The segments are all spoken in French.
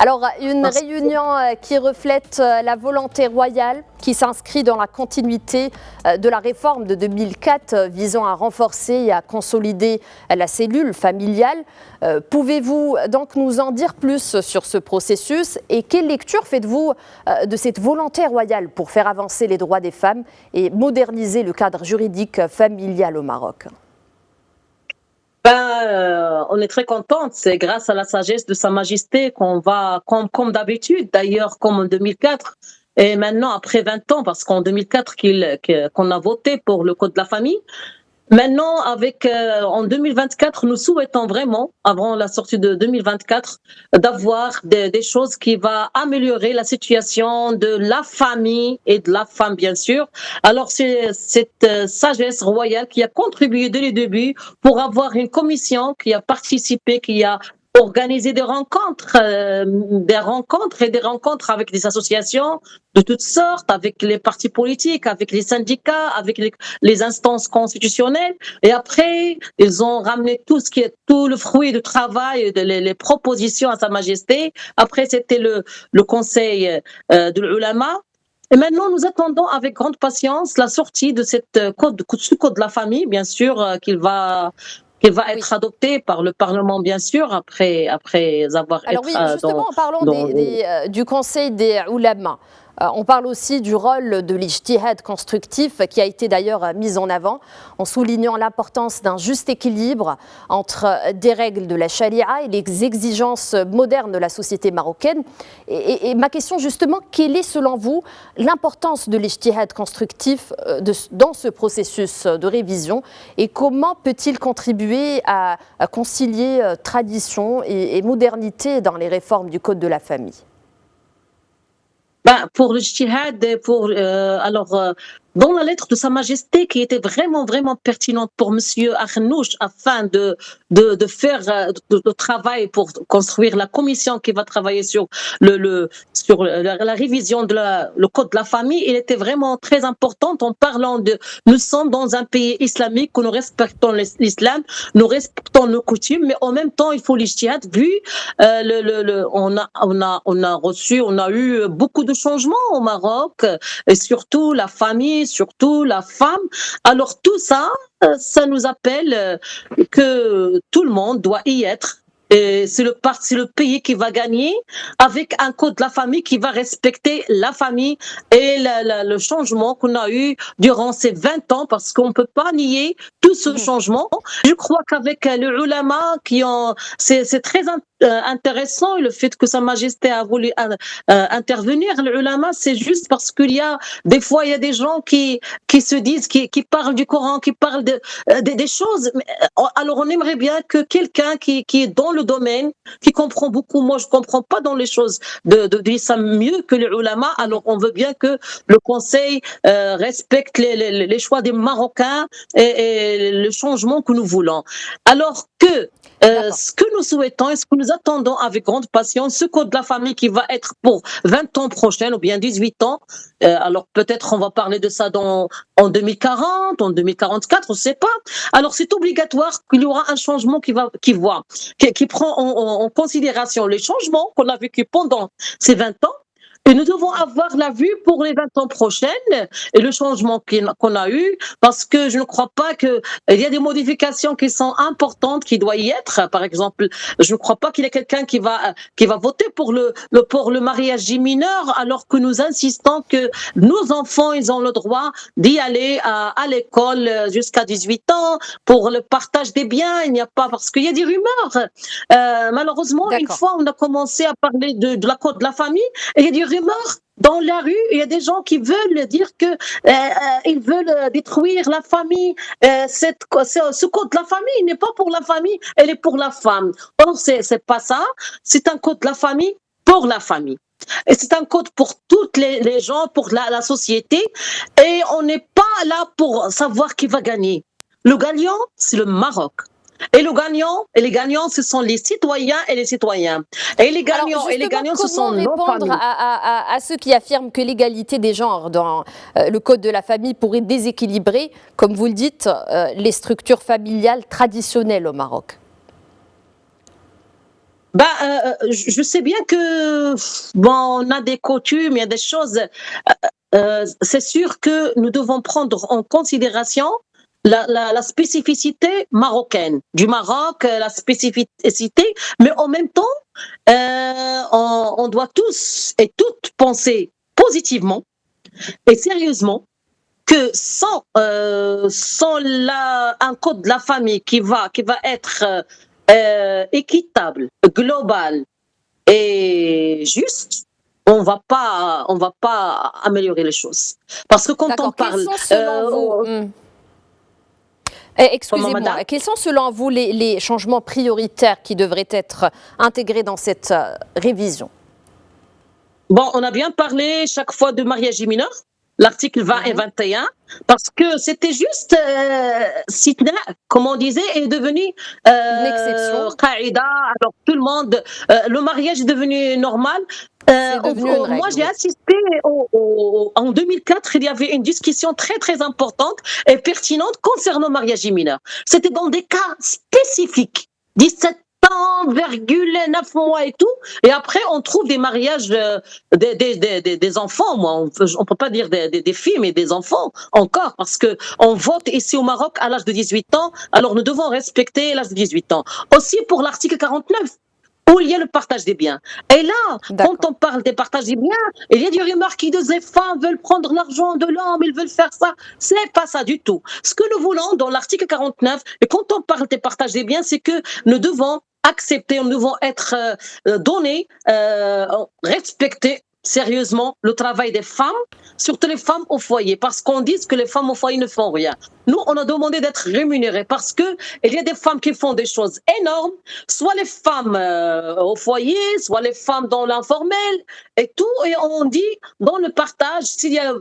Alors, une réunion qui reflète la volonté royale, qui s'inscrit dans la continuité de la réforme de 2004 visant à renforcer et à consolider la cellule familiale. Pouvez-vous donc nous en dire plus sur ce processus et quelle lecture faites-vous de cette volonté royale pour faire avancer les droits des femmes et moderniser le cadre juridique familial au Maroc ? On est très contente. C'est grâce à la sagesse de Sa Majesté qu'on va, comme d'habitude, d'ailleurs, comme en 2004, et maintenant après 20 ans, parce qu'en 2004 qu'on a voté pour le Code de la famille. Maintenant, en 2024, nous souhaitons vraiment, avant la sortie de 2024, d'avoir des choses qui vont améliorer la situation de la famille et de la femme, bien sûr. Alors, c'est cette sagesse royale qui a contribué dès le début pour avoir une commission qui a participé, qui a organisé des rencontres avec des associations de toutes sortes, avec les partis politiques, avec les syndicats, avec les instances constitutionnelles. Et après, ils ont ramené tout le fruit du travail, les propositions à Sa Majesté. Après, c'était le conseil de l'ulama. Et maintenant, nous attendons avec grande patience la sortie de ce code de la famille, bien sûr, qu'il va être adopté par le Parlement, bien sûr, après avoir Alors oui, justement, en parlant du Conseil des Oulama, on parle aussi du rôle de l'ijtihad constructif qui a été d'ailleurs mis en avant en soulignant l'importance d'un juste équilibre entre des règles de la charia et les exigences modernes de la société marocaine. Et ma question justement, quelle est selon vous l'importance de l'ijtihad constructif dans ce processus de révision et comment peut-il contribuer à concilier tradition et modernité dans les réformes du Code de la famille ? Pour le jihad, dans la lettre de Sa Majesté qui était vraiment, vraiment pertinente pour Monsieur Arnouch afin de faire le travail pour construire la commission qui va travailler sur la révision le code de la famille, il était vraiment très important en parlant nous sommes dans un pays islamique où nous respectons l'islam, nous respectons nos coutumes, mais en même temps, il faut l'ijtihad vu, on a eu beaucoup de changements au Maroc et surtout la famille, surtout la femme. Alors tout ça, ça nous appelle que tout le monde doit y être. Et c'est le pays qui va gagner avec un code de la famille qui va respecter la famille et le changement qu'on a eu durant ces 20 ans parce qu'on ne peut pas nier tout ce changement. Je crois qu'avec les ulama c'est très intéressant le fait que Sa Majesté a voulu intervenir. Les ulama, c'est juste parce qu'il y a des fois il y a des gens qui se disent, qui parlent du Coran, qui parlent des choses. Alors on aimerait bien que quelqu'un qui est dans le domaine, qui comprend beaucoup. Moi, je comprends pas dans les choses de l'islam mieux que les ulama. Alors on veut bien que le Conseil respecte les choix des Marocains et le changement que nous voulons. Alors que ce que nous souhaitons et ce que nous attendons avec grande patience, ce code de la famille qui va être pour 20 ans prochains ou bien 18 ans, alors peut-être on va parler de ça en 2040, en 2044, on ne sait pas. Alors c'est obligatoire qu'il y aura un changement qui prend en considération les changements qu'on a vécu pendant ces 20 ans. Et nous devons avoir la vue pour les 20 ans prochaines et le changement qu'on a eu, parce que je ne crois pas qu'il y a des modifications qui sont importantes, qui doivent y être. Par exemple, je ne crois pas qu'il y ait quelqu'un qui va voter pour le mariage des mineurs, alors que nous insistons que nos enfants, ils ont le droit d'y aller à l'école jusqu'à 18 ans pour le partage des biens. Il n'y a pas, parce qu'il y a des rumeurs. Malheureusement, une fois, on a commencé à parler de la code de la famille, et il y a des rumeurs dans la rue, il y a des gens qui veulent dire que ils veulent détruire la famille. Ce code de la famille n'est pas pour la famille, elle est pour la femme. Or, c'est pas ça. C'est un code de la famille pour la famille. Et c'est un code pour toutes les gens, pour la société. Et on n'est pas là pour savoir qui va gagner. Le gagnant, c'est le Maroc. Et les gagnants, ce sont les citoyens et les citoyens. Et les gagnants, ce sont nos familles. Comment répondre à ceux qui affirment que l'égalité des genres dans le Code de la famille pourrait déséquilibrer, comme vous le dites, les structures familiales traditionnelles au Maroc ? Je sais bien que bon, on a des coutumes, il y a des choses. C'est sûr que nous devons prendre en considération la spécificité marocaine du Maroc, la spécificité, mais en même temps, on doit tous et toutes penser positivement et sérieusement que sans un code de la famille qui va être équitable, global et juste, on va pas améliorer les choses. Parce que quand on D'accord. Quels parle, sont selon vous, comment madame? excusez-moi, quels sont selon vous les changements prioritaires qui devraient être intégrés dans cette révision? Bon, on a bien parlé chaque fois de mariage des mineurs, l'article 20 et Mhm. 21, parce que c'était juste, sitna, comme on disait, est devenu Une exception, qaïda. Alors tout le monde, le mariage est devenu normal. c'est devenu une Moi, règle, j'ai oui. assisté en 2004, il y avait une discussion très très importante et pertinente concernant le mariage des mineurs. C'était dans des cas spécifiques, 17 ans, 9 mois et tout. Et après, on trouve des mariages des enfants. Moi, on peut pas dire des filles, mais des enfants encore, parce que on vote ici au Maroc à l'âge de 18 ans. Alors, nous devons respecter l'âge de 18 ans. Aussi pour l'article 49, où il y a le partage des biens. Et là, quand D'accord. on parle des partages des biens, il y a des rumeurs qui disent les femmes veulent prendre l'argent de l'homme, ils veulent faire ça. C'est pas ça du tout. Ce que nous voulons dans l'article 49, et quand on parle des partages des biens, c'est que nous devons accepter, nous devons être donnés, respecter sérieusement le travail des femmes, surtout les femmes au foyer, parce qu'on dit que les femmes au foyer ne font rien. Nous, on a demandé d'être rémunérés parce que il y a des femmes qui font des choses énormes, soit les femmes au foyer, soit les femmes dans l'informel et tout. Et on dit dans le partage, s'il y a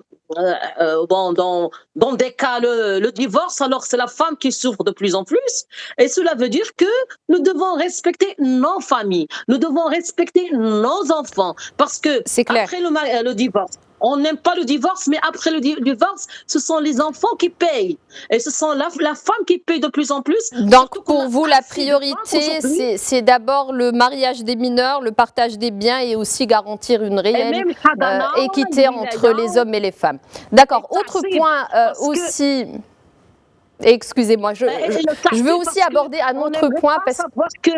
bon, dans des cas le divorce, alors c'est la femme qui souffre de plus en plus. Et cela veut dire que nous devons respecter nos familles, nous devons respecter nos enfants, parce que C'est clair. après le divorce, on n'aime pas le divorce, mais après le divorce, ce sont les enfants qui payent. Et ce sont la femme qui paye de plus en plus. Donc, Surtout qu'on pour a vous, la assez de femmes priorité, aujourd'hui. c'est d'abord le mariage des mineurs, le partage des biens et aussi garantir une Et réelle même Hadana, équité entre l'Wilaya, les hommes et les femmes. et D'accord. Autre Tassib. point Parce que, aussi, excusez-moi, et le je veux Tassib, aussi parce aborder un qu'on autre n'aimerait point pas parce que, savoir que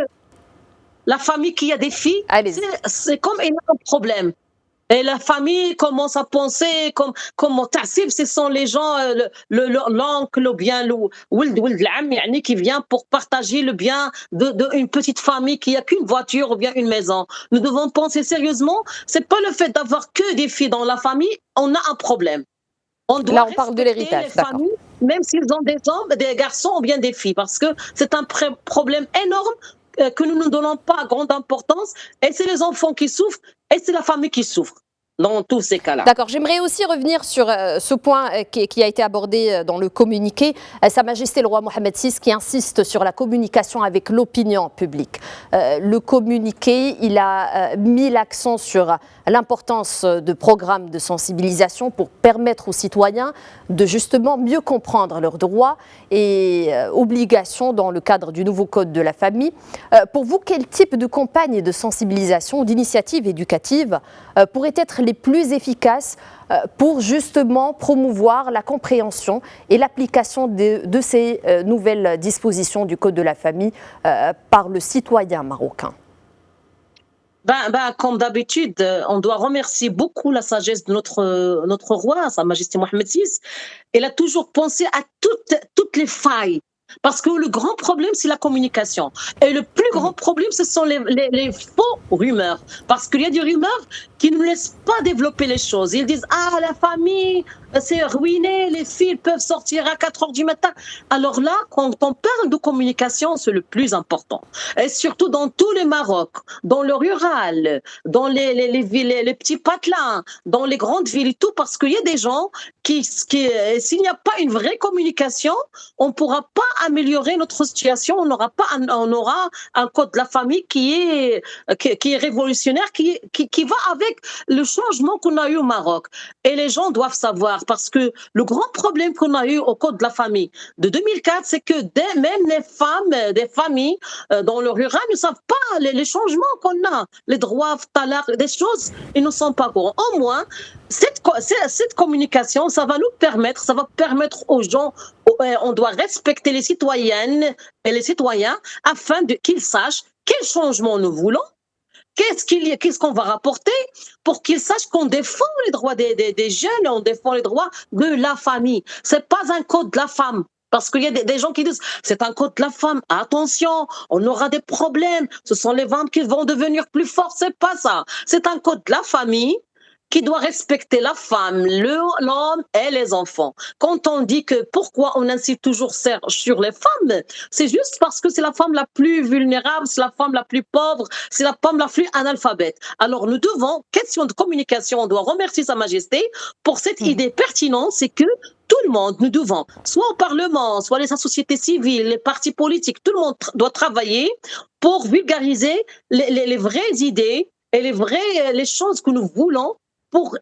la famille qui a des filles, allez-y. c'est comme il y a un problème. Et la famille commence à penser comme Tassib, ce sont les gens, l'oncle ou bien ولد العم يعني, qui vient pour partager le bien d'une petite famille qui a qu'une voiture ou bien une maison. Nous devons penser sérieusement, c'est pas le fait d'avoir que des filles dans la famille, on a un problème. On doit Là, on parle de respecter l'héritage, les d'accord. familles, même s'ils ont des hommes, des garçons ou bien des filles, parce que c'est un problème énorme que nous ne donnons pas grande importance. Et c'est les enfants qui souffrent et c'est la famille qui souffre dans tous ces cas-là. D'accord, j'aimerais aussi revenir sur ce point qui a été abordé dans le communiqué. Sa Majesté le roi Mohamed VI qui insiste sur la communication avec l'opinion publique. Le communiqué, il a mis l'accent sur l'importance de programmes de sensibilisation pour permettre aux citoyens de justement mieux comprendre leurs droits et obligations dans le cadre du nouveau code de la famille. Pour vous, quel type de campagne de sensibilisation ou d'initiative éducative pourrait être les plus efficaces pour justement promouvoir la compréhension et l'application de ces nouvelles dispositions du Code de la famille par le citoyen marocain? Comme d'habitude, on doit remercier beaucoup la sagesse de notre roi, Sa Majesté Mohamed VI. Elle a toujours pensé à toutes les failles. Parce que le grand problème, c'est la communication. Et le plus grand problème, ce sont les faux rumeurs. Parce qu'il y a des rumeurs qui ne laissent pas développer les choses. Ils disent, ah, la famille, c'est ruiné, les filles peuvent sortir à 4 heures du matin. Alors là, quand on parle de communication, c'est le plus important. Et surtout dans tout le Maroc, dans le rural, dans les villes, les petits patelins, dans les grandes villes et tout, parce qu'il y a des gens s'il n'y a pas une vraie communication, on ne pourra pas améliorer notre situation. On aura un code de la famille qui est révolutionnaire, qui va avec le changement qu'on a eu au Maroc. Et les gens doivent savoir, parce que le grand problème qu'on a eu au code de la famille de 2004, c'est que même les femmes des familles dans le rural ne savent pas les changements qu'on a, les droits, des choses, ils ne sont pas courants. Au moins, cette communication, ça va permettre aux gens, on doit respecter les citoyennes et les citoyens afin qu'ils sachent quel changement nous voulons, qu'est-ce qu'on va rapporter, pour qu'ils sachent qu'on défend les droits des jeunes, on défend les droits de la famille. C'est pas un code de la femme. Parce qu'il y a des gens qui disent c'est un code de la femme. Attention, on aura des problèmes. Ce sont les femmes qui vont devenir plus fortes. C'est pas ça. C'est un code de la famille qui doit respecter la femme, l'homme et les enfants. Quand on dit que pourquoi on incite toujours sur les femmes, c'est juste parce que c'est la femme la plus vulnérable, c'est la femme la plus pauvre, c'est la femme la plus analphabète. Alors nous devons, question de communication, on doit remercier Sa Majesté pour cette idée pertinente, c'est que tout le monde, nous devons, soit au Parlement, soit les sociétés civiles, les partis politiques, tout le monde doit travailler pour vulgariser les vraies idées et les choses que nous voulons pour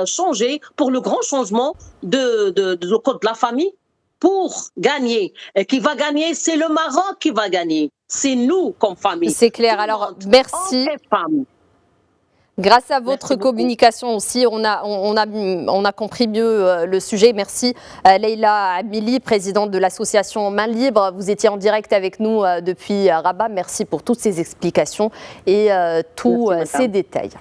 changer, pour le grand changement de code de la famille, pour gagner. Et qui va gagner, c'est le Maroc qui va gagner. C'est nous comme famille. C'est clair. Alors, merci. Grâce à votre communication aussi, on a compris mieux le sujet. Merci Leïla Amili, présidente de l'association Main Libre. Vous étiez en direct avec nous depuis Rabat. Merci pour toutes ces explications et tous ces détails.